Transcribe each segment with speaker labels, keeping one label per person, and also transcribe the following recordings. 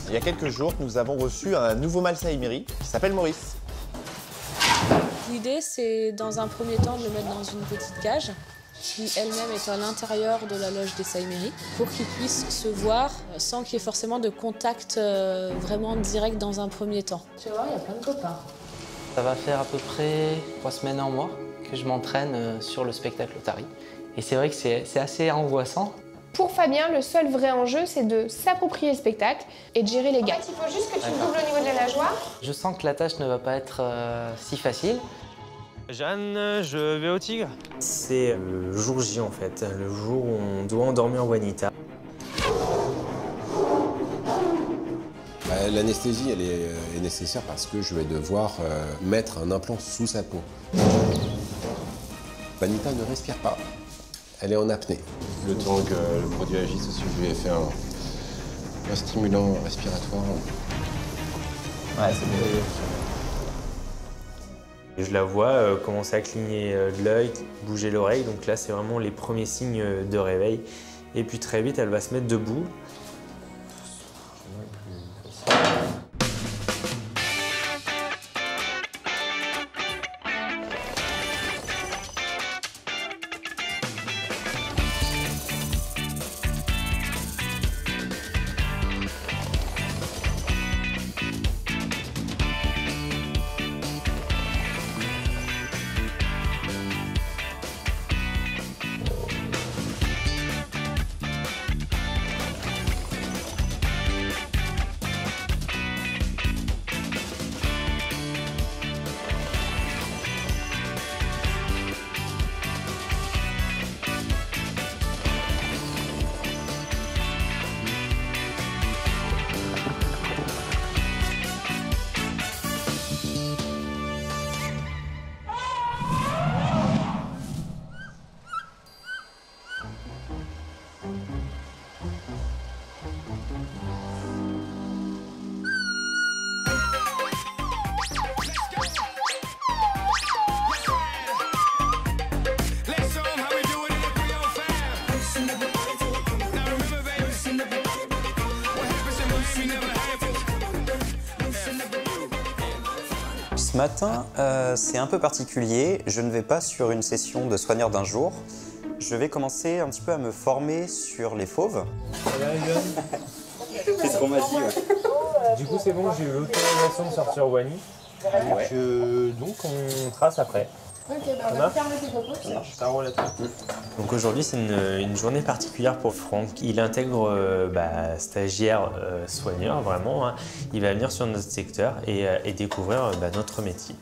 Speaker 1: Il y a quelques jours, nous avons reçu un nouveau mâle Saïmiri qui s'appelle Maurice.
Speaker 2: L'idée, c'est dans un premier temps de le mettre dans une petite cage qui elle-même est à l'intérieur de la loge des Saïmiri pour qu'ils puissent se voir sans qu'il y ait forcément de contact vraiment direct dans un premier temps. Tu vois, il y a plein de copains.
Speaker 3: Ça va faire à peu près 3 semaines, un mois que je m'entraîne sur le spectacle Otari. Et c'est vrai que c'est assez angoissant.
Speaker 4: Pour Fabien, le seul vrai enjeu, c'est de s'approprier le spectacle et de gérer les gars. En fait, il faut juste que tu doubles au niveau de la nageoire.
Speaker 3: Je sens que la tâche ne va pas être si facile.
Speaker 5: Jeanne, je vais au Tigre.
Speaker 6: C'est le jour J en fait, le jour où on doit endormir Juanita.
Speaker 7: L'anesthésie, elle est nécessaire parce que je vais devoir mettre un implant sous sa peau. Juanita ne respire pas. Elle est en apnée. Le temps que le produit agisse aussi, je lui ai fait un stimulant respiratoire.
Speaker 6: Ouais, c'est bien. Je la vois commencer à cligner de l'œil, bouger l'oreille, donc là c'est vraiment les premiers signes de réveil. Et puis très vite elle va se mettre debout.
Speaker 8: Ce matin, c'est un peu particulier. Je ne vais pas sur une session de soigneur d'un jour. Je vais commencer un petit peu à me former sur les fauves. C'est ce qu'on m'a dit. Ouais.
Speaker 6: Du coup c'est bon, j'ai eu l'autorisation de sortir Wani. Donc on trace après.
Speaker 4: Ok, on va fermer tes copeaux.
Speaker 6: Ça roule à toi. Donc aujourd'hui c'est une journée particulière pour Franck. Il intègre stagiaire soigneur vraiment. Hein. Il va venir sur notre secteur et découvrir notre métier.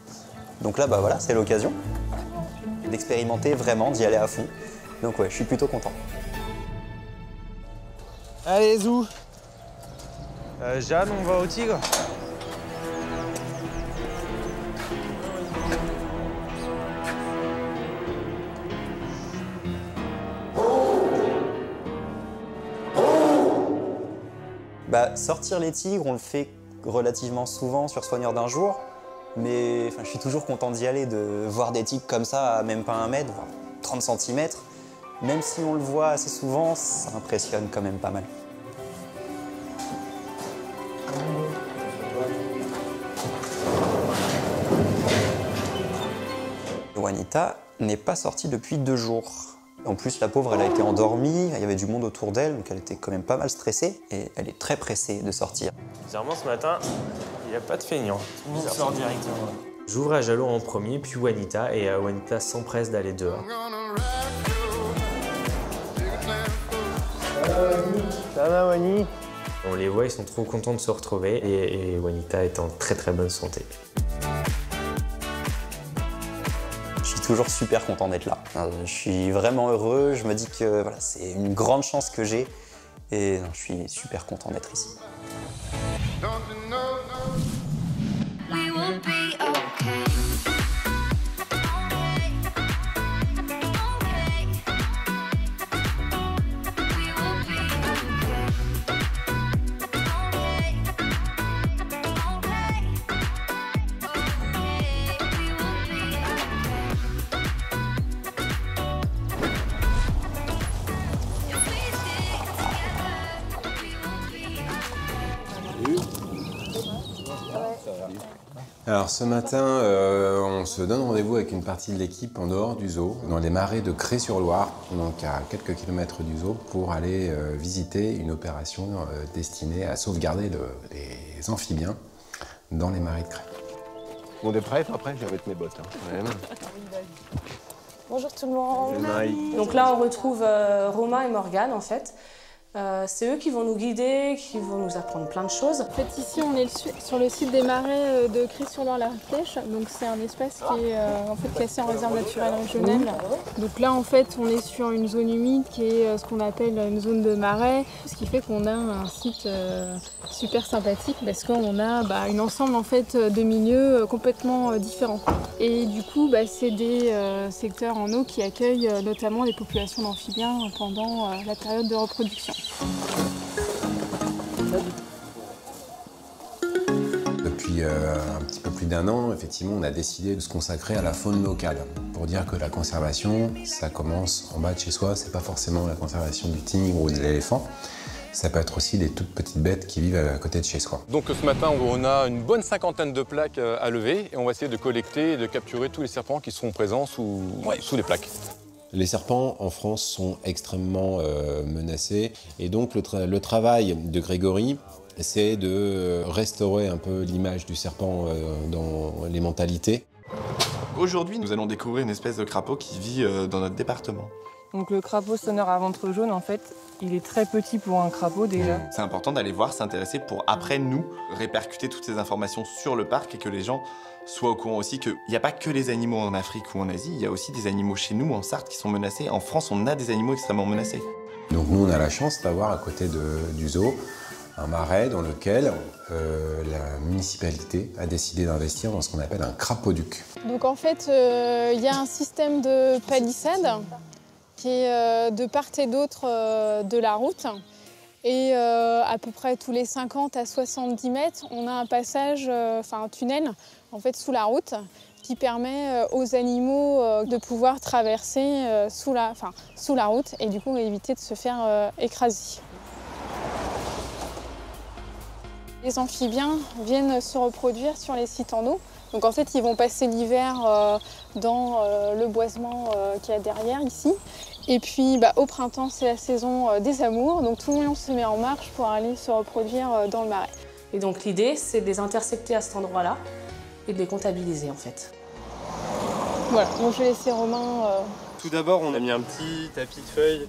Speaker 8: Donc là voilà, c'est l'occasion d'expérimenter vraiment, d'y aller à fond. Donc ouais, je suis plutôt content.
Speaker 5: Allez, Zou. Jeanne, on va au Tigre.
Speaker 8: Sortir les tigres, on le fait relativement souvent sur soigneur d'un jour, mais je suis toujours content d'y aller, de voir des tigres comme ça à même pas 1 mètre, voire 30 cm. Même si on le voit assez souvent, ça impressionne quand même pas mal. Juanita n'est pas sortie depuis 2 jours. En plus, la pauvre, elle a été endormie, il y avait du monde autour d'elle, donc elle était quand même pas mal stressée, et elle est très pressée de sortir.
Speaker 6: Bizarrement, ce matin, il n'y a pas de feignant. Tout le monde sort directement. J'ouvre à Jalo en premier, puis Juanita, et Juanita s'empresse d'aller dehors.
Speaker 5: Ça va, Wani?
Speaker 6: On les voit, ils sont trop contents de se retrouver, et Juanita est en très très bonne santé.
Speaker 8: Je suis toujours super content d'être là. Je suis vraiment heureux, je me dis que voilà, c'est une grande chance que j'ai et je suis super content d'être ici.
Speaker 7: Alors ce matin, on se donne rendez-vous avec une partie de l'équipe en dehors du zoo, dans les marais de Cré-sur-Loire, donc à quelques kilomètres du zoo, pour aller visiter une opération destinée à sauvegarder les amphibiens dans les marais de Cré.
Speaker 9: On est prêts? Après, je vais mettre mes bottes. Hein.
Speaker 2: Bonjour tout le monde.
Speaker 9: Marie.
Speaker 2: Donc là, on retrouve Romain et Morgane en fait. C'est eux qui vont nous guider, qui vont nous apprendre plein de choses.
Speaker 10: En fait, ici, on est sur le site des marais de Cré-sur-Loire-la-Flèche. Donc, c'est un espace qui est en fait classé en réserve naturelle régionale. Donc là, en fait, on est sur une zone humide qui est ce qu'on appelle une zone de marais, ce qui fait qu'on a un site super sympathique parce qu'on a un ensemble en fait de milieux complètement différents. Et du coup, c'est des secteurs en eau qui accueillent notamment les populations d'amphibiens pendant la période de reproduction.
Speaker 7: Depuis un petit peu plus d'1 an, effectivement, on a décidé de se consacrer à la faune locale. Pour dire que la conservation, ça commence en bas de chez soi, c'est pas forcément la conservation du tigre ou de l'éléphant. Ça peut être aussi des toutes petites bêtes qui vivent à côté de chez soi.
Speaker 11: Donc ce matin, on a une bonne 50aine de plaques à lever et on va essayer de collecter et de capturer tous les serpents qui seront présents sous les plaques.
Speaker 7: Les serpents en France sont extrêmement menacés et donc le travail de Grégory, c'est de restaurer un peu l'image du serpent dans les mentalités.
Speaker 1: Aujourd'hui, nous allons découvrir une espèce de crapaud qui vit dans notre département.
Speaker 12: Donc le crapaud sonneur à ventre jaune, en fait, il est très petit pour un crapaud déjà.
Speaker 1: C'est important d'aller voir, s'intéresser pour après nous répercuter toutes ces informations sur le parc et que les gens soient au courant aussi qu'il n'y a pas que les animaux en Afrique ou en Asie, il y a aussi des animaux chez nous en Sarthe qui sont menacés. En France, on a des animaux extrêmement menacés.
Speaker 7: Donc nous, on a la chance d'avoir à côté du zoo un marais dans lequel la municipalité a décidé d'investir dans ce qu'on appelle un crapauduc.
Speaker 10: Donc en fait, il y a un système de palissade qui est de part et d'autre de la route. Et à peu près tous les 50 à 70 mètres, on a un passage, un tunnel en fait, sous la route qui permet aux animaux de pouvoir traverser sous la route et du coup éviter de se faire écraser. Les amphibiens viennent se reproduire sur les sites en eau. Donc en fait, ils vont passer l'hiver dans le boisement qu'il y a derrière ici. Et puis au printemps, c'est la saison des amours, donc tout le monde se met en marche pour aller se reproduire dans le marais.
Speaker 2: Et donc l'idée, c'est de les intercepter à cet endroit-là et de les comptabiliser en fait.
Speaker 10: Voilà, donc je vais laisser Romain...
Speaker 5: Tout d'abord, on a mis un petit tapis de feuilles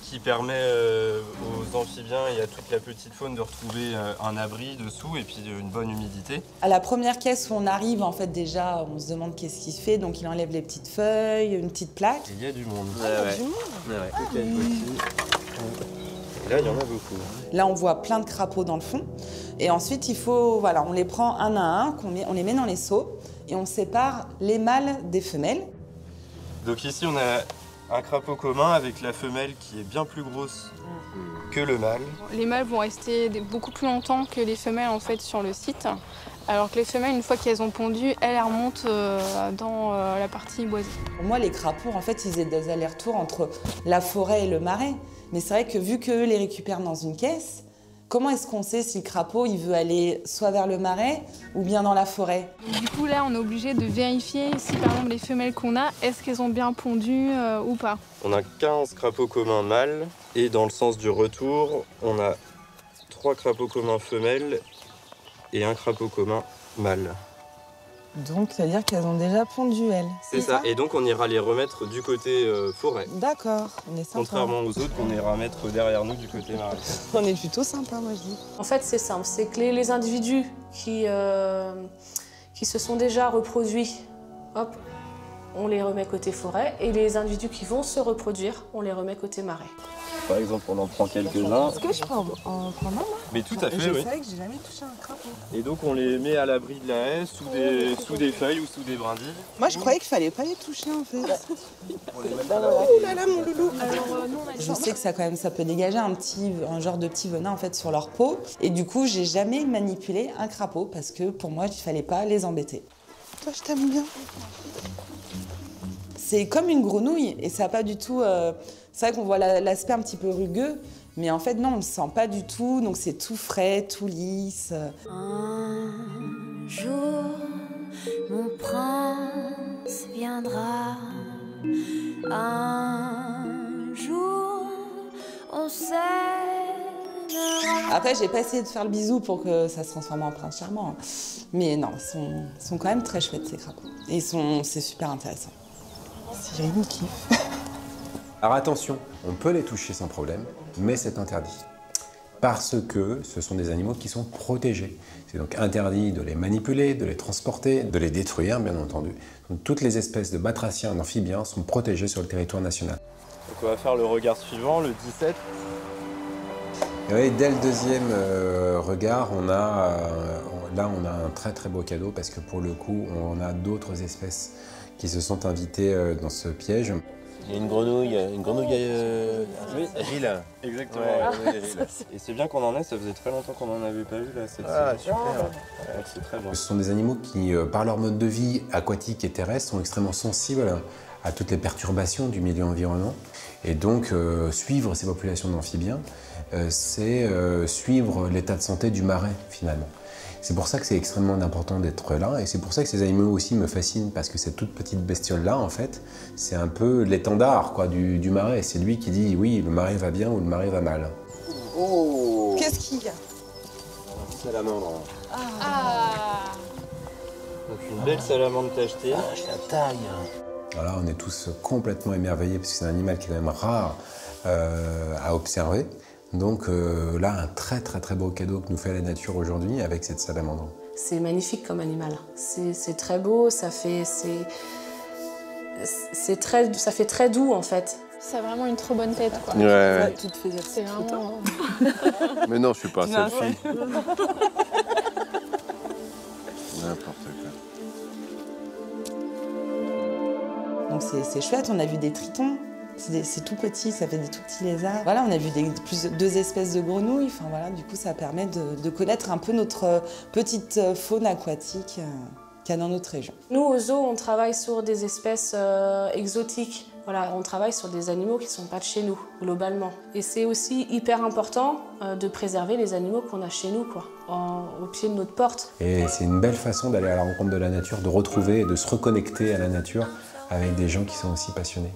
Speaker 5: qui permet aux amphibiens et à toute la petite faune de retrouver un abri dessous et puis une bonne humidité.
Speaker 13: À la première caisse où on arrive, en fait, déjà, on se demande qu'est-ce qu'il fait. Donc, il enlève les petites feuilles, une petite plaque.
Speaker 5: Il y a du monde.
Speaker 13: Il y a du monde.
Speaker 5: Et là, il y en a beaucoup.
Speaker 13: Là, on voit plein de crapauds dans le fond. Et ensuite, il faut, on les prend un à un, on les met dans les seaux et on sépare les mâles des femelles.
Speaker 5: Donc ici, on a un crapaud commun avec la femelle qui est bien plus grosse que le mâle.
Speaker 10: Les mâles vont rester beaucoup plus longtemps que les femelles en fait sur le site, alors que les femelles, une fois qu'elles ont pondu, elles remontent dans la partie boisée.
Speaker 13: Pour moi, les crapauds, en fait, ils faisaient des allers-retours entre la forêt et le marais. Mais c'est vrai que vu qu'eux les récupèrent dans une caisse, comment est-ce qu'on sait si le crapaud il veut aller soit vers le marais ou bien dans la forêt?
Speaker 10: Du coup là on est obligé de vérifier si par exemple les femelles qu'on a, est-ce qu'elles ont bien pondu ou pas.
Speaker 5: On a 15 crapauds communs mâles et dans le sens du retour, on a 3 crapauds communs femelles et un crapaud commun mâle.
Speaker 13: Donc ça veut dire qu'elles ont déjà pondu elles.
Speaker 5: C'est ça, et donc on ira les remettre du côté forêt.
Speaker 13: D'accord, on est sympa.
Speaker 5: Contrairement aux autres qu'on ira mettre derrière nous du côté marais.
Speaker 13: On est plutôt sympa, moi je dis.
Speaker 2: En fait, c'est simple, c'est que les individus qui se sont déjà reproduits, hop, on les remet côté forêt, et les individus qui vont se reproduire, on les remet côté marais.
Speaker 5: Par exemple, on en prend quelques-uns.
Speaker 13: Est-ce que je peux en prendre un là?
Speaker 5: Mais tout à fait, oui.
Speaker 13: Je savais que j'ai jamais touché un crapaud.
Speaker 5: Et donc on les met à l'abri de la haie, sous des feuilles ou sous des brindilles.
Speaker 13: Moi je croyais qu'il fallait pas les toucher en fait.
Speaker 5: On les met à l'abri.
Speaker 13: Oh là là mon loulou. Je sais que ça peut dégager un genre de petit venin en fait sur leur peau. Et du coup j'ai jamais manipulé un crapaud parce que pour moi il fallait pas les embêter. Toi je t'aime bien. C'est comme une grenouille et ça n'a pas du tout... c'est vrai qu'on voit l'aspect un petit peu rugueux, mais en fait non, on ne le sent pas du tout, donc c'est tout frais, tout lisse.
Speaker 14: Un jour mon prince viendra. Un jour, on s'aimera.
Speaker 13: Après, j'ai pas essayé de faire le bisou pour que ça se transforme en prince charmant. Mais non, ils sont quand même très chouettes, ces crapauds. Et c'est super intéressant.
Speaker 12: Cyril kiffe.
Speaker 7: Alors attention, on peut les toucher sans problème, mais c'est interdit. Parce que ce sont des animaux qui sont protégés. C'est donc interdit de les manipuler, de les transporter, de les détruire, bien entendu. Donc, toutes les espèces de batraciens et amphibiens sont protégées sur le territoire national.
Speaker 5: Donc on va faire le regard suivant, le 17.
Speaker 7: Et oui, dès le deuxième regard, on a un très très beau cadeau parce que pour le coup, on a d'autres espèces qui se sont invitées dans ce piège.
Speaker 9: Il y a une grenouille agile.
Speaker 5: Exactement.
Speaker 9: Ouais, agile.
Speaker 5: Et c'est bien qu'on en ait, ça faisait très longtemps qu'on n'en avait pas vu là.
Speaker 9: Super.
Speaker 5: Ouais, c'est très bien.
Speaker 7: Ce sont des animaux qui, par leur mode de vie aquatique et terrestre, sont extrêmement sensibles à toutes les perturbations du milieu environnant. Et donc, suivre ces populations d'amphibiens, c'est suivre l'état de santé du marais, finalement. C'est pour ça que c'est extrêmement important d'être là, et c'est pour ça que ces animaux aussi me fascinent, parce que cette toute petite bestiole-là, en fait, c'est un peu l'étendard du marais. C'est lui qui dit, oui, le marais va bien ou le marais va mal.
Speaker 9: Oh!
Speaker 13: Qu'est-ce qu'il y a?
Speaker 9: Salamandre.
Speaker 13: Ah.
Speaker 5: Donc une belle salamandre tachetée.
Speaker 9: Ah, je la taille.
Speaker 7: Voilà, on est tous complètement émerveillés, parce que c'est un animal qui est quand même rare à observer. Donc là, un très très très beau cadeau que nous fait la nature aujourd'hui avec cette salamandre.
Speaker 2: C'est magnifique comme animal. C'est très beau, ça fait très doux en fait.
Speaker 10: Ça a vraiment une trop bonne tête, quoi.
Speaker 9: Ouais.
Speaker 10: Tu te fais c'est vraiment...
Speaker 9: Mais non, je suis pas un selfie. N'importe quoi.
Speaker 13: Donc c'est chouette, on a vu des tritons. C'est tout petit, ça fait des tout petits lézards. Voilà, on a vu deux espèces de grenouilles. Enfin voilà, du coup, ça permet de connaître un peu notre petite faune aquatique qu'il y a dans notre région.
Speaker 2: Nous, au zoo, on travaille sur des espèces exotiques. Voilà, on travaille sur des animaux qui ne sont pas de chez nous, globalement. Et c'est aussi hyper important de préserver les animaux qu'on a chez nous, quoi, au pied de notre porte.
Speaker 7: Et c'est une belle façon d'aller à la rencontre de la nature, de retrouver et de se reconnecter à la nature avec des gens qui sont aussi passionnés.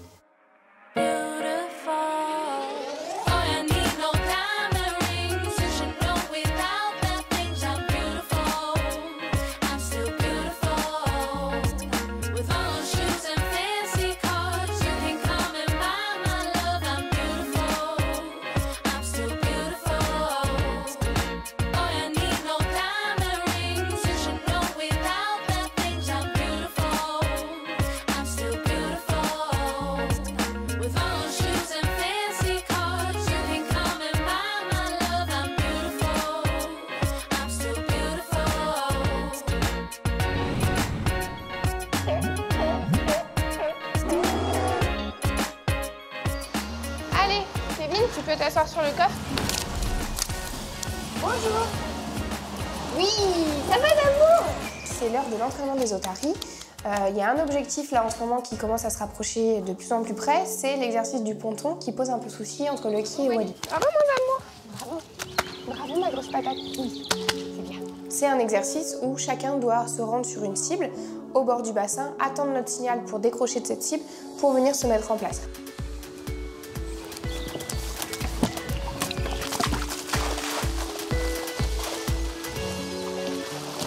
Speaker 4: Tu peux t'asseoir sur le coffre. Bonjour. Oui, ça va d'amour. C'est l'heure de l'entraînement des otaries. Il y a un objectif là en ce moment qui commence à se rapprocher de plus en plus près, c'est l'exercice du ponton qui pose un peu souci entre Lucky et Wally. Bravo mon amour. Bravo. Bravo ma grosse patate. Oui, c'est bien. C'est un exercice où chacun doit se rendre sur une cible au bord du bassin, attendre notre signal pour décrocher de cette cible pour venir se mettre en place.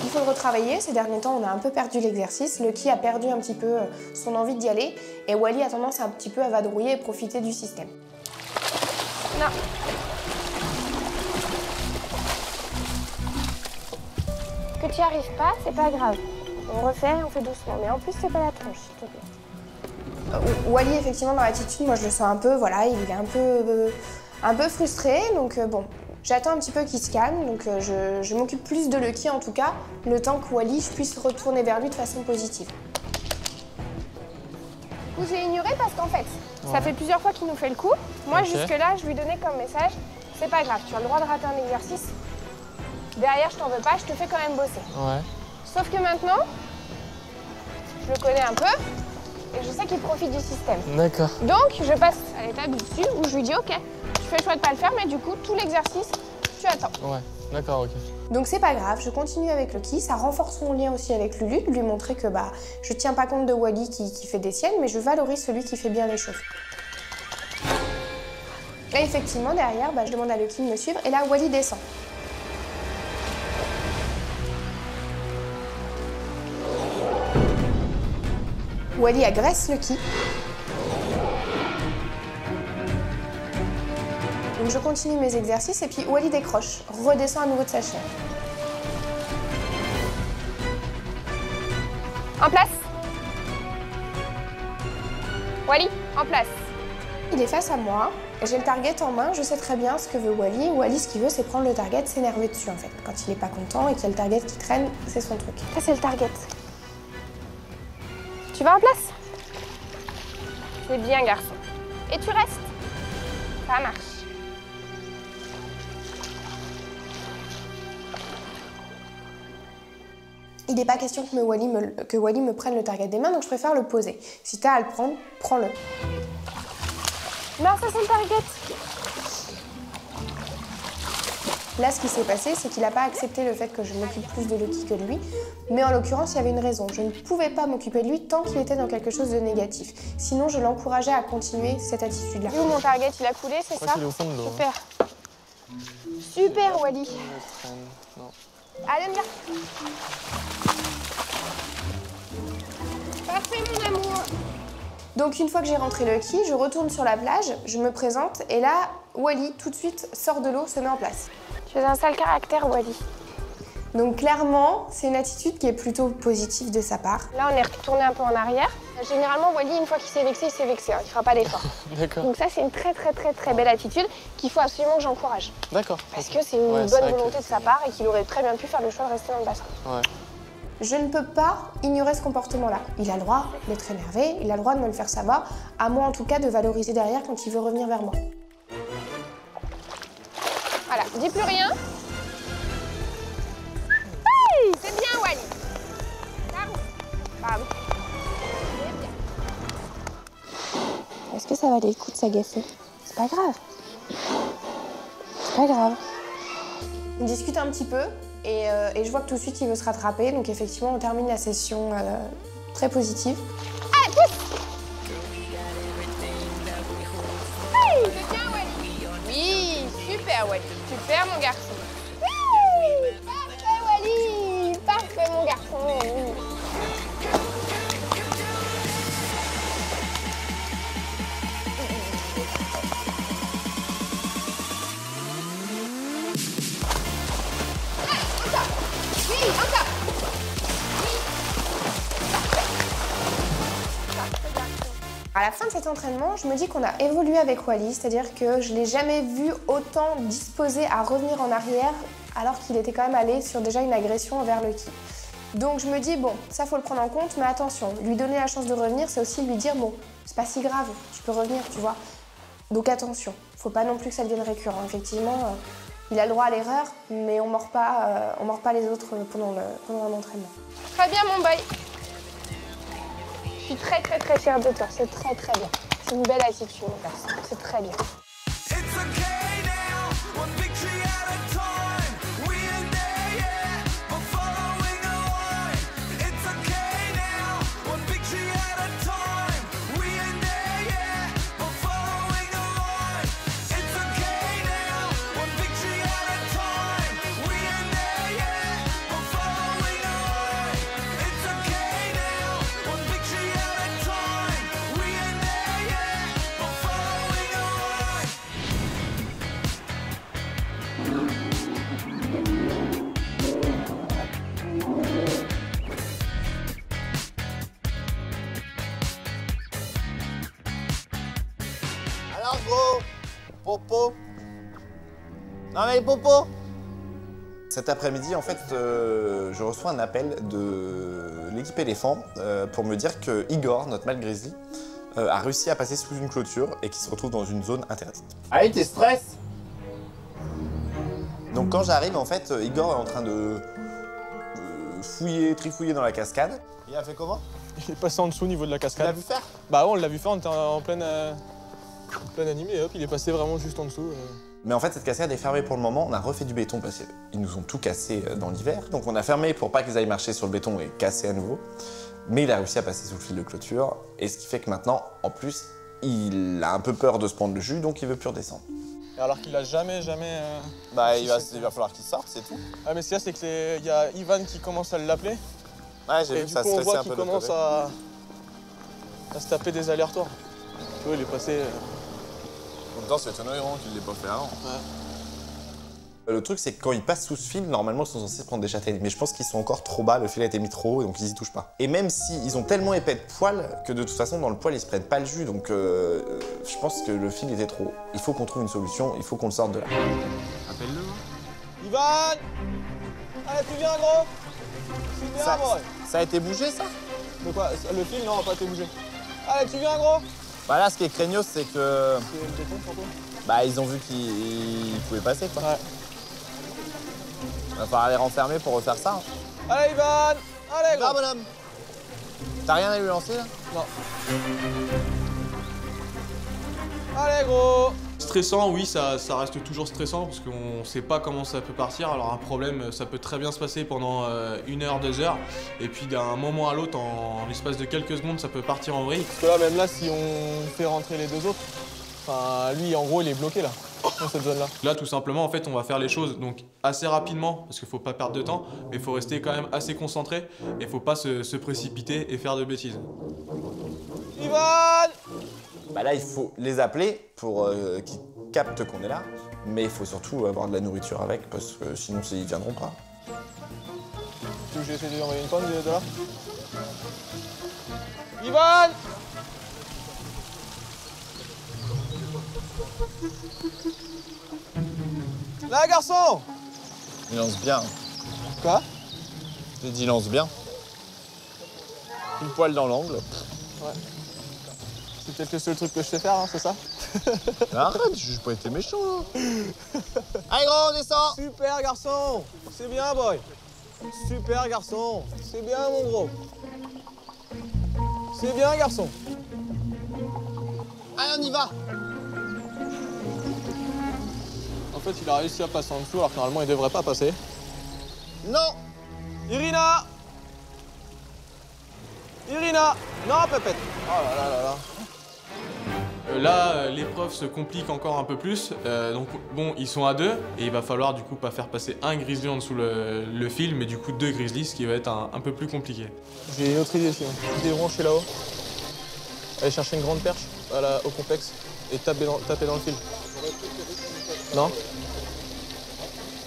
Speaker 4: Il faut le retravailler. Ces derniers temps, on a un peu perdu l'exercice. Lucky a perdu un petit peu son envie d'y aller et Wally a tendance un petit peu à vadrouiller et profiter du système. Non. Que tu n'y arrives pas, c'est pas grave. On refait, on fait doucement. Mais en plus, c'est pas la tronche, s'il te plaît. Wally, effectivement, dans l'attitude, moi je le sens un peu, voilà, il est un peu frustré. Donc bon. J'attends un petit peu qu'il se calme, donc je m'occupe plus de Lucky en tout cas, le temps que Wally puisse retourner vers lui de façon positive. Vous j'ai ignoré parce qu'en fait, ça fait plusieurs fois qu'il nous fait le coup. Moi jusque-là, je lui donnais comme message, c'est pas grave, tu as le droit de rater un exercice. Derrière, je t'en veux pas, je te fais quand même bosser. Ouais. Sauf que maintenant, je le connais un peu et je sais qu'il profite du système. D'accord. Donc, je passe à l'étape du dessus où je lui dis ok. Je fais le choix de pas le faire, mais du coup, tout l'exercice, tu attends. Ouais, d'accord, ok. Donc c'est pas grave, je continue avec Lucky, ça renforce mon lien aussi avec Lulu, de lui montrer que je tiens pas compte de Wally qui fait des siennes, mais je valorise celui qui fait bien les choses. Et effectivement, derrière, je demande à Lucky de me suivre, et là, Wally descend. Wally agresse Lucky. Donc je continue mes exercices et puis Wally décroche, redescend à nouveau de sa chaise. En place. Wally, en place. Il est face à moi, j'ai le target en main, je sais très bien ce que veut Wally. Wally, ce qu'il veut, c'est prendre le target, s'énerver dessus en fait. Quand il est pas content et qu'il y a le target qui traîne, c'est son truc. Ça, c'est le target. Tu vas en place? C'est bien, garçon. Et tu restes. Ça marche. Il n'est pas question que Wally me prenne le target des mains, donc je préfère le poser. Si tu as à le prendre, prends-le. Non, ça c'est le target. Là, ce qui s'est passé, c'est qu'il n'a pas accepté le fait que je m'occupe plus de Lucky que lui. Mais en l'occurrence, il y avait une raison. Je ne pouvais pas m'occuper de lui tant qu'il était dans quelque chose de négatif. Sinon, je l'encourageais à continuer cette attitude-là. Où mon target, il a coulé, c'est ça?
Speaker 5: Il est au fond de l'eau.
Speaker 4: Super. Super, Wally. Allez, viens. Parfait, mon amour. Donc, une fois que j'ai rentré Lucky, je retourne sur la plage, je me présente, et là, Wally, tout de suite, sort de l'eau, se met en place. Tu as un sale caractère, Wally. Donc, clairement, c'est une attitude qui est plutôt positive de sa part. Là, on est retourné un peu en arrière. Généralement, Wally, une fois qu'il s'est vexé, il s'est vexé. Il ne fera pas d'effort.
Speaker 5: D'accord.
Speaker 4: Donc ça, c'est une très belle attitude qu'il faut absolument que j'encourage.
Speaker 5: D'accord.
Speaker 4: Parce que c'est une bonne volonté de sa part et qu'il aurait très bien pu faire le choix de rester dans le bassin.
Speaker 5: Ouais.
Speaker 4: Je ne peux pas ignorer ce comportement-là. Il a le droit d'être énervé, il a le droit de me le faire savoir, à moi en tout cas de valoriser derrière quand il veut revenir vers moi. Voilà, dis plus rien. Hey, c'est bien, Wally. Bravo. Est-ce que ça va aller le coup de s'agacer? C'est pas grave. C'est pas grave. On discute un petit peu. Et je vois que tout de suite, il veut se rattraper. Donc effectivement, on termine la session très positive. Allez, pousse! Hey, c'est bien, Wally. Oui, super, Wally. Super, mon garçon. Oui, parfait, Wally. Parfait, mon garçon. Oui. À la fin de cet entraînement, je me dis qu'on a évolué avec Wally, c'est-à-dire que je ne l'ai jamais vu autant disposé à revenir en arrière alors qu'il était quand même allé sur déjà une agression envers Lucky. Donc je me dis, bon, ça faut le prendre en compte, mais attention, lui donner la chance de revenir, c'est aussi lui dire, bon, c'est pas si grave, tu peux revenir, tu vois. Donc attention, faut pas non plus que ça devienne récurrent. Effectivement, il a le droit à l'erreur, mais on mord pas les autres pendant un entraînement. Très bien, mon boy. Je suis très fière de toi, c'est très bien. C'est une belle attitude, mon garçon, c'est très bien.
Speaker 1: Alors gros, popo. Non mais popo. Cet après-midi, en fait, je reçois un appel de l'équipe éléphant pour me dire que Igor, notre mâle grizzly, a réussi à passer sous une clôture et qu'il se retrouve dans une zone interdite. Allez, t'es stress. Donc quand j'arrive, en fait, Igor est en train de trifouiller dans la cascade. Il a fait comment?
Speaker 15: Il est passé en dessous au niveau de la cascade.
Speaker 1: Tu l'as vu faire?
Speaker 15: Bah ouais, on l'a vu faire, on était en pleine... plein animé et hop, il est passé vraiment juste en dessous.
Speaker 1: Mais en fait, cette cascade est fermée pour le moment. On a refait du béton parce qu'ils nous ont tout cassé dans l'hiver. Donc on a fermé pour pas qu'ils aillent marcher sur le béton et casser à nouveau. Mais il a réussi à passer sous le fil de clôture. Et ce qui fait que maintenant, en plus, il a un peu peur de se prendre le jus, donc il veut plus redescendre.
Speaker 15: Alors qu'il a jamais...
Speaker 1: Bah il va falloir qu'il sorte, c'est tout.
Speaker 15: Ah mais ce qu'il y a, c'est qu'il y a Ivan qui commence à l'appeler.
Speaker 1: Ouais, j'ai vu que ça stressait un peu.
Speaker 15: Et du coup, on voit qu'il commence à se taper des allers-retours. Tu vois, il est passé...
Speaker 1: En même temps, c'est étonnant qu'il ne l'ait pas fait avant. Ouais. Le truc, c'est que quand ils passent sous ce fil, normalement, ils sont censés prendre des châtaignes. Mais je pense qu'ils sont encore trop bas, le fil a été mis trop haut, donc ils y touchent pas. Et même s'ils ont tellement épais de poils que de toute façon, dans le poil, ils se prennent pas le jus. Donc je pense que le fil était trop haut. Il faut qu'on trouve une solution, il faut qu'on le sorte de là.
Speaker 15: Appelle-le. Ivan! Allez, tu viens, gros! Tu viens, gros!
Speaker 1: Ça a été bougé, ça?
Speaker 15: De quoi? Le fil, non, n'a pas été bougé. Allez, tu viens, gros!
Speaker 1: Bah là, ce qui est craignos, c'est que...
Speaker 15: C'est le béton, surtout.
Speaker 1: Bah, ils ont vu qu'ils pouvaient passer, quoi.
Speaker 15: Ouais.
Speaker 1: Il va falloir les renfermer pour refaire ça.
Speaker 15: Allez, Ivan! Allez, gros!
Speaker 1: Va, bonhomme! T'as rien à lui lancer, là?
Speaker 15: Non. Allez, gros!
Speaker 16: Stressant, oui, ça reste toujours stressant parce qu'on sait pas comment ça peut partir. Alors un problème, ça peut très bien se passer pendant 1 heure, 2 heures. Et puis d'un moment à l'autre, en l'espace de quelques secondes, ça peut partir en vrille.
Speaker 15: Parce que là, même là, si on fait rentrer les deux autres, enfin, lui, en gros, il est bloqué là, dans cette zone-là.
Speaker 16: Là, tout simplement, en fait, on va faire les choses donc assez rapidement parce qu'il faut pas perdre de temps, mais il faut rester quand même assez concentré et faut pas se précipiter et faire de bêtises.
Speaker 15: Ivan!
Speaker 1: Bah là, il faut les appeler pour qu'ils captent qu'on est là. Mais il faut surtout avoir de la nourriture avec parce que sinon, ils viendront pas.
Speaker 15: Tu veux que j'essaie de lui envoyer une pomme de là? Ivan! Là, garçon!
Speaker 1: Il lance bien.
Speaker 15: Quoi?
Speaker 1: J'ai dit, il lance bien. Une poil dans l'angle.
Speaker 15: Ouais. C'est peut-être le seul truc que je sais faire, hein, c'est ça?
Speaker 1: Arrête, j'ai pas été méchant, là. Allez, gros, on descend!
Speaker 15: Super, garçon! C'est bien, boy! Super, garçon! C'est bien, mon gros! C'est bien, garçon!
Speaker 1: Allez, on y va!
Speaker 15: En fait, il a réussi à passer en dessous, alors que normalement, il devrait pas passer.
Speaker 1: Non!
Speaker 15: Irina! Irina! Non, Pépette! Oh là là là là!
Speaker 16: Là, l'épreuve se complique encore un peu plus. Donc bon, ils sont à 2 et il va falloir du coup pas faire passer un grizzly en dessous le fil, mais du coup 2 grizzlies, ce qui va être un peu plus compliqué.
Speaker 15: J'ai une autre idée sinon. Débrancher là-haut. Aller chercher une grande perche au complexe et taper dans le fil. Non?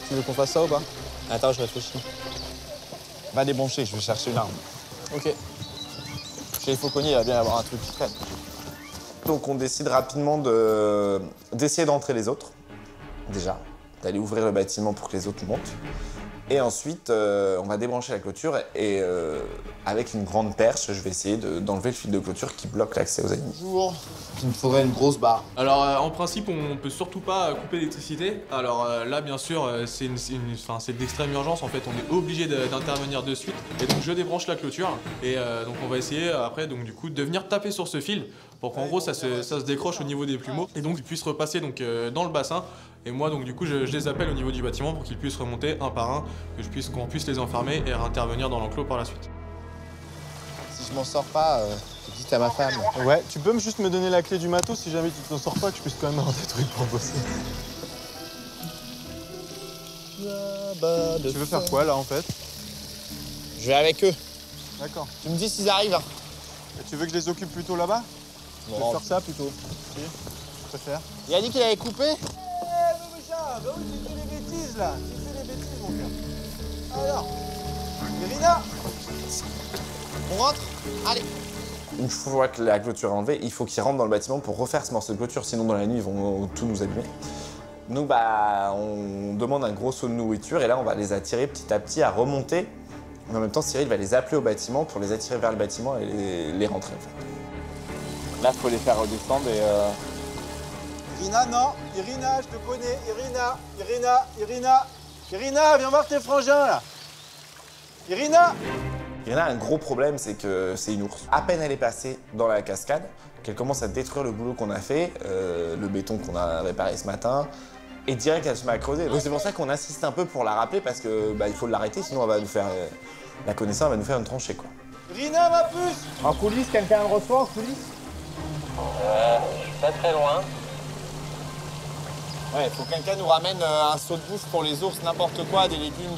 Speaker 15: Tu veux qu'on fasse ça ou pas?
Speaker 1: Attends, je réfléchis. Va débrancher, je vais chercher une arme.
Speaker 15: Ok.
Speaker 1: Chez les fauconniers, il va bien y avoir un truc qui traîne. Donc on décide rapidement d'essayer d'entrer les autres, déjà, d'aller ouvrir le bâtiment pour que les autres montent. Et ensuite, on va débrancher la clôture et avec une grande perche, je vais essayer d'enlever le fil de clôture qui bloque l'accès aux animaux.
Speaker 15: Bonjour.
Speaker 1: Il me faudrait une grosse barre.
Speaker 16: Alors en principe, on peut surtout pas couper l'électricité. Alors là, bien sûr, c'est d'extrême urgence. En fait, on est obligé d'intervenir de suite. Et donc je débranche la clôture et donc on va essayer après, donc du coup, de venir taper sur ce fil pour qu'en gros ça se décroche au niveau des plumeaux et donc ils puissent repasser donc dans le bassin. Et moi donc du coup je les appelle au niveau du bâtiment pour qu'ils puissent remonter un par un, qu'on puisse les enfermer et intervenir dans l'enclos par la suite.
Speaker 1: Si je m'en sors pas, dites à ma femme.
Speaker 15: Ouais, tu peux juste me donner la clé du matos si jamais tu t'en sors pas, que je puisse quand même avoir des trucs pour bosser. Tu veux faire quoi là en fait?
Speaker 1: Je vais avec eux.
Speaker 15: D'accord.
Speaker 1: Tu me dis s'ils arrivent. Hein.
Speaker 15: Et tu veux que je les occupe plutôt là-bas?
Speaker 1: Non.
Speaker 15: Je vais faire ça plutôt. Si, je préfère.
Speaker 1: Il a dit qu'il avait coupé.
Speaker 15: Bah oui, tu fais des bêtises là. Tu fais des bêtises, mon gars. Alors, Irina,
Speaker 1: on rentre? Allez. Une fois que la clôture est enlevée, il faut qu'ils rentrent dans le bâtiment pour refaire ce morceau de clôture, sinon dans la nuit ils vont tout nous abîmer. Nous, bah, on demande un gros seau de nourriture et là on va les attirer petit à petit à remonter. Mais en même temps, Cyril va les appeler au bâtiment pour les attirer vers le bâtiment et les rentrer en fait. Là, il faut les faire redescendre et...
Speaker 15: Irina, non. Irina, je te connais. Irina, viens voir tes frangins là. Irina!
Speaker 1: Irina a un gros problème, c'est que c'est une ours. À peine elle est passée dans la cascade, qu'elle commence à détruire le boulot qu'on a fait, le béton qu'on a réparé ce matin, et direct elle se met à creuser. Donc c'est pour ça qu'on insiste un peu pour la rappeler, parce que il faut l'arrêter, sinon elle va nous faire la connaissance, elle va nous faire une tranchée quoi.
Speaker 15: Irina, ma puce! En coulisses, quelqu'un le reçoit en coulisses?
Speaker 3: Je suis pas très loin.
Speaker 1: Ouais, il faut que quelqu'un nous ramène un seau de bouffe pour les ours, n'importe quoi, des légumes,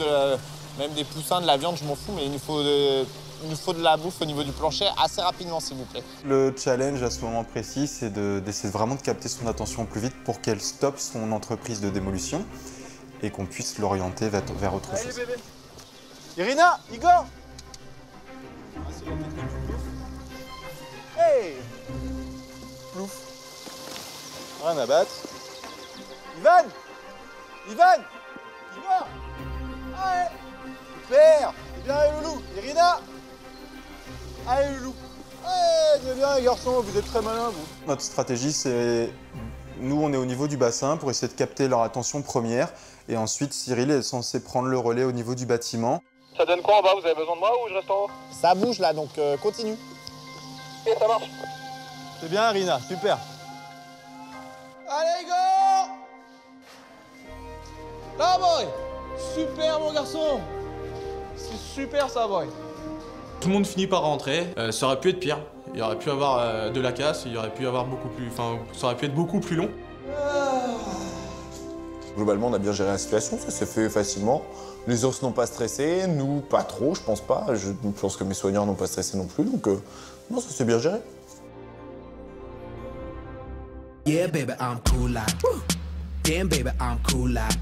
Speaker 1: même des poussins, de la viande, je m'en fous, mais il nous faut de la bouffe au niveau du plancher assez rapidement, s'il vous plaît.
Speaker 17: Le challenge à ce moment précis, c'est d'essayer vraiment de capter son attention plus vite pour qu'elle stoppe son entreprise de démolition et qu'on puisse l'orienter vers autre chose.
Speaker 15: Allez, bébé. Irina, Igor! Hey! Plouf. Rien à battre. Ivan! Ivan! Igor! Allez! Super! C'est bien, allez, loulou! Irina! Allez, loulou! Allez, c'est bien, les garçons, vous êtes très malins, vous.
Speaker 17: Notre stratégie, c'est... Nous, on est au niveau du bassin pour essayer de capter leur attention première. Et ensuite, Cyril est censé prendre le relais au niveau du bâtiment.
Speaker 15: Ça donne quoi en bas? Vous avez besoin de moi ou je reste en haut?
Speaker 1: Ça bouge là, donc continue.
Speaker 15: Et ça marche. C'est bien, Irina, super. Allez, Igor! Là, boy! Super, mon garçon! C'est super, ça, boy!
Speaker 16: Tout le monde finit par rentrer. Ça aurait pu être pire. Il aurait pu avoir de la casse, il aurait pu avoir beaucoup plus... Enfin, ça aurait pu être beaucoup plus long.
Speaker 1: Globalement, on a bien géré la situation, ça s'est fait facilement. Les ours n'ont pas stressé, nous pas trop, je pense pas. Je pense que mes soigneurs n'ont pas stressé non plus, donc non, ça s'est bien géré.
Speaker 18: Yeah, baby, I'm cool like. Damn, baby, I'm cool like.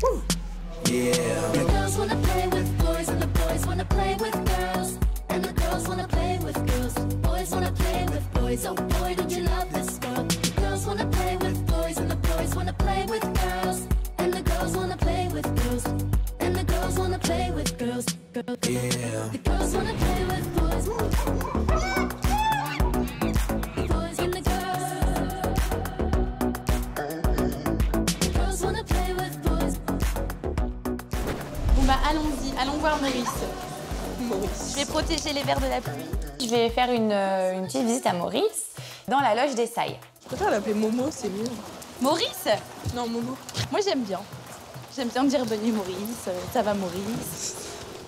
Speaker 18: Yeah.
Speaker 14: The girls wanna play with boys and the boys wanna play with girls. And the girls wanna play with girls. Boys wanna play with boys. Oh boy, don't you love this girl? The girls wanna play with boys and the boys wanna play with girls. And the girls wanna play with girls. And the girls wanna play with girls.
Speaker 18: Yeah.
Speaker 14: The girls wanna play with boys. Boys and the girls. The girls wanna play with boys.
Speaker 19: Bon bah allons-y, allons voir Maurice. Je vais protéger les vers de la pluie.
Speaker 20: Je vais faire une petite visite à Maurice dans la loge des Sailles.
Speaker 12: Je préfère l'appeler Momo, c'est mieux.
Speaker 19: Maurice?
Speaker 12: Non, Momo.
Speaker 19: Moi j'aime bien. J'aime bien dire bonne nuit Maurice, ça va Maurice.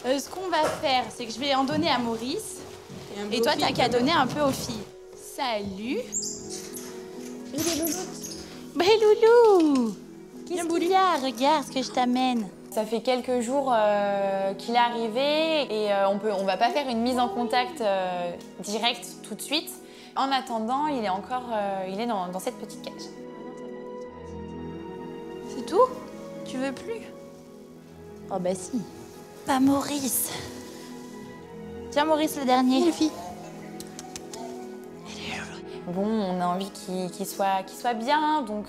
Speaker 19: Ce qu'on va faire, c'est que je vais en donner à Maurice. Et toi, t'as qu'à donner un peu aux filles. Salut. Bah loulou. Qu'est-ce qu'il y a? Regarde ce que je t'amène.
Speaker 20: Ça fait quelques jours qu'il est arrivé et on va pas faire une mise en contact directe tout de suite. En attendant, il est encore dans cette petite cage.
Speaker 19: C'est tout? Tu veux plus? Oh bah si. Bah Maurice. Tiens Maurice, le dernier. Les filles.
Speaker 20: Bon, on a envie qu'il soit bien, donc...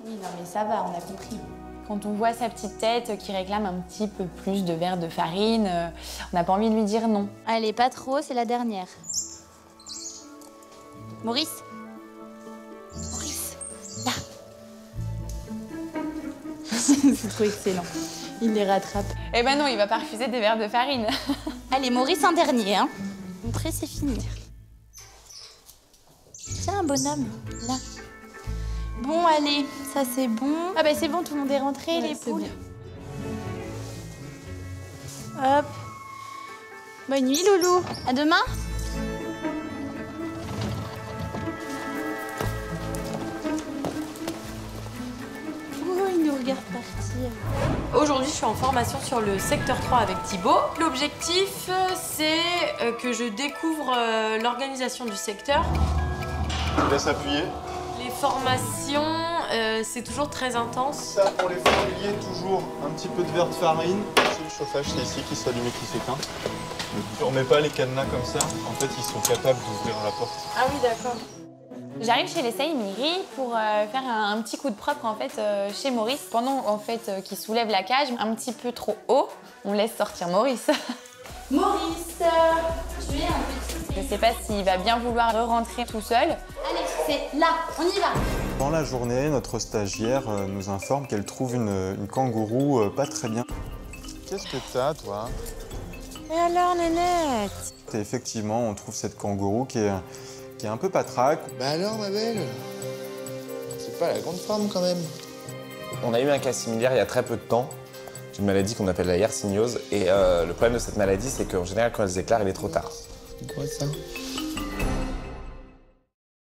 Speaker 19: Oui, non mais ça va, on a compris.
Speaker 20: Quand on voit sa petite tête qui réclame un petit peu plus de verre de farine, on n'a pas envie de lui dire non.
Speaker 19: Allez, pas trop, c'est la dernière. Maurice. Maurice, là. C'est trop excellent. Il les rattrape.
Speaker 20: Eh ben non, il va pas refuser des verres de farine.
Speaker 19: Allez, Maurice, un dernier, hein. Après, c'est fini. Tiens, bonhomme, là. Bon, allez, ça c'est bon. Ah bah c'est bon, tout le monde est rentré, ouais, les poules. Hop. Bonne nuit, Loulou. À demain. Oh, il nous regarde partir.
Speaker 21: Aujourd'hui, je suis en formation sur le secteur 3 avec Thibaut. L'objectif, c'est que je découvre l'organisation du secteur.
Speaker 15: Laisse appuyer.
Speaker 21: Les formations, c'est toujours très intense.
Speaker 15: Ça, pour les familiers, toujours un petit peu de verre de farine. C'est le chauffage, c'est ici qui s'allume et qui s'éteint. Tu remets pas les cadenas comme ça. En fait, ils sont capables d'ouvrir la porte.
Speaker 21: Ah oui, d'accord.
Speaker 20: J'arrive chez les Saïmiri pour faire un petit coup de propre en fait chez Maurice. Pendant en fait qu'il soulève la cage un petit peu trop haut, on laisse sortir Maurice.
Speaker 19: Maurice, tu es un petit...
Speaker 20: Je sais pas s'il va bien vouloir re-rentrer tout seul.
Speaker 19: Allez, c'est là, on y va.
Speaker 17: Dans la journée, notre stagiaire nous informe qu'elle trouve une kangourou pas très bien. Qu'est-ce que t'as, toi?
Speaker 21: Et alors, Nénette?
Speaker 17: Et effectivement, on trouve cette kangourou qui est un peu patraque.
Speaker 1: Bah alors, ma belle, c'est pas la grande forme quand même. On a eu un cas similaire il y a très peu de temps, d'une maladie qu'on appelle la yersignose. Et le problème de cette maladie, c'est qu'en général, quand elle se déclare, il est trop tard. C'est quoi ça?